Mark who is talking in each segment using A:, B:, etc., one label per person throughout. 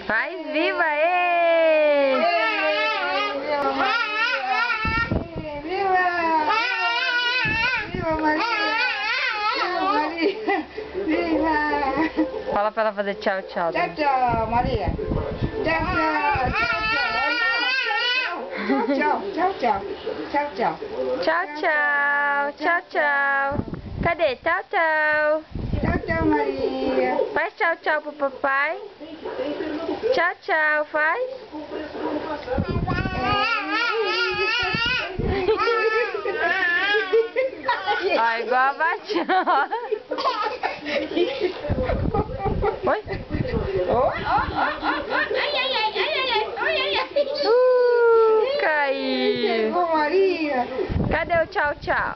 A: Faz viva, ê!
B: Viva Maria! Viva! Viva Maria! Viva Maria! Viva!
A: Fala pra ela fazer tchau, tchau.
B: Tchau, tchau, Maria! Tchau, tchau! Tchau, tchau! Tchau, tchau! Tchau, tchau!
A: Tchau, tchau. Tchau, tchau. Cadê? Tchau, tchau.
B: Tchau, tchau, Maria!
A: Faz tchau, tchau pro papai. Tchau, tchau. Faz. Ó, igual a Batião. Oi? Caiu.
B: Chegou, Maria!
A: Cadê o tchau, tchau?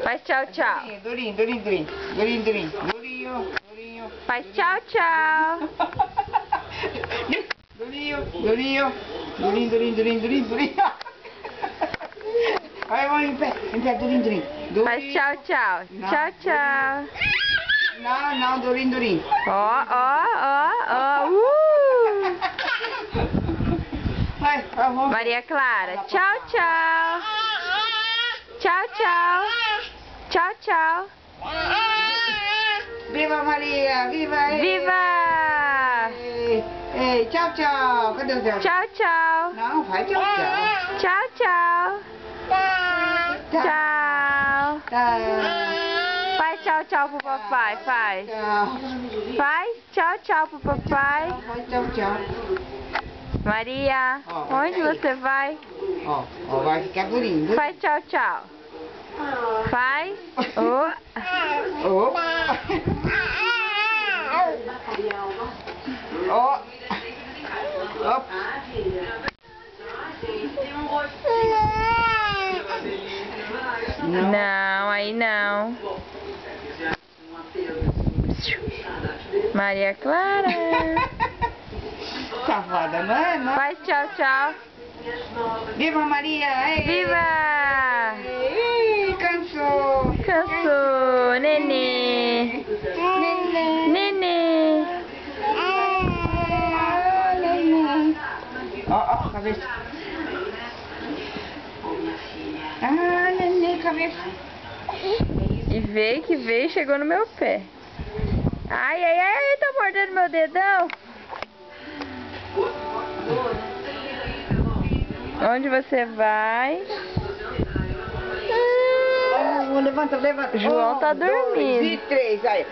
A: Faz tchau, tchau.
B: Durinho, Durinho, Durinho. Durinho, Durinho. Durinho, Durinho.
A: Faz tchau, tchau.
B: Durinho, Durinho. Durinho, Durinho, Durinho, Durinho, Durinho. Vai, vai, em pé, Durinho, Durinho.
A: Faz tchau, tchau. Tchau, tchau.
B: Não, não, Durinho, Durinho.
A: Ó, ó, ó, ó.
B: Vai, vamos.
A: Maria Clara. Tchau, tchau. Tchau, tchau. Tchau, tchau.
B: Viva Maria, viva ele.
A: Viva!
B: Ei, tchau, tchau. Cadê o tchau?
A: Tchau, tchau.
B: Não, vai, tchau, tchau.
A: Tchau, tchau. Tchau.
B: Tchau.
A: Faz tchau, tchau pro papai, faz.
B: Tchau.
A: Faz tchau, tchau pro papai.
B: Vai, tchau, tchau.
A: Maria,
B: Ó,
A: onde
B: vai.
A: você vai?
B: Ó, vai ficar durinho.
A: Faz tchau, tchau. Faz. Oh.
B: Ó. Ó. Ó.
A: Não, aí não. Maria Clara.
B: Safada, não é? Não?
A: Faz tchau, tchau.
B: Viva Maria! Ei.
A: Viva!
B: Ih, cansou!
A: Cansou, nenê.
B: Neném!
A: Nenê.
B: Neném! Ó, cabeça! Ah, neném, cabeça!
A: E veio que veio, chegou no meu pé. Ai, ai, ai, tá mordendo meu dedão. Onde você vai?
B: Levanta, levanta.
A: João tá dormindo.
B: 2 e 3, aí.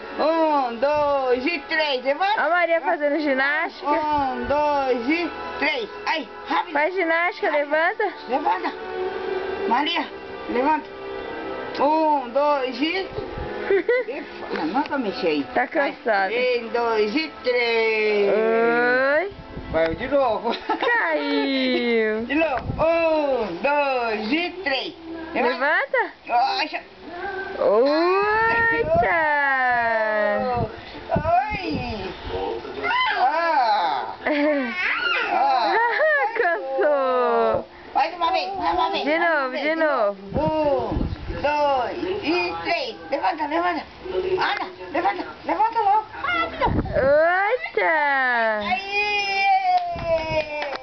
B: 1, 2 e 3, levanta.
A: A Maria fazendo ginástica.
B: 1, 2 e 3. Aí, rápido.
A: Faz ginástica, levanta.
B: Levanta. Maria, levanta. 1, 2 e... Não pra mexer aí.
A: Tá cansada.
B: 1, 2 e 3.
A: Oi.
B: Vai de novo.
A: Caiu.
B: De novo. 1, 2 e 3.
A: Levanta.
B: Oxa.
A: Oita.
B: Oi. Ah. Ah.
A: Cansou.
B: Mais uma vez, mais uma vez.
A: De novo, de novo.
B: 1, 2 e 3. Levanta, levanta. Anda, levanta, levanta logo. Rápido.
A: Oita.
B: Aí.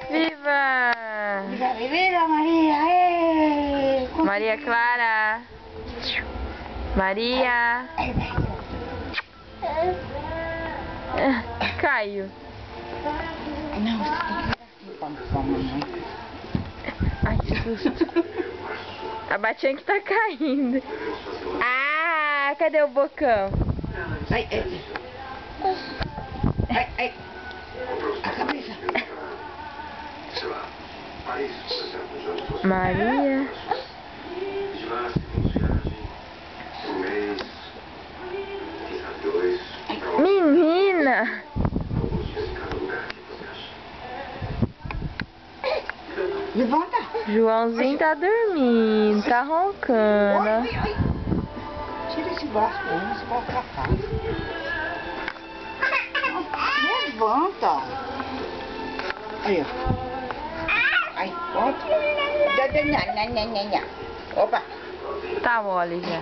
A: Viva.
B: Viva, viva Maria. Ei.
A: Maria Clara. Maria.
B: Aí, vai.
A: Caiu.
B: Não, você tem que dar assim pra mamãe.
A: Ai, que susto. A Batian que tá caindo. Ah, cadê o bocão?
B: Ai, ai. Ai, ai. A cabeça.
A: Maria. Menina.
B: Levanta.
A: Joãozinho tá dormindo, tá roncando.
B: Oi, oi. Tira esse braço pra mim, esse braço pra cá. Levanta. Aí, ó. Aí, pronto. Opa.
A: Tá mole já.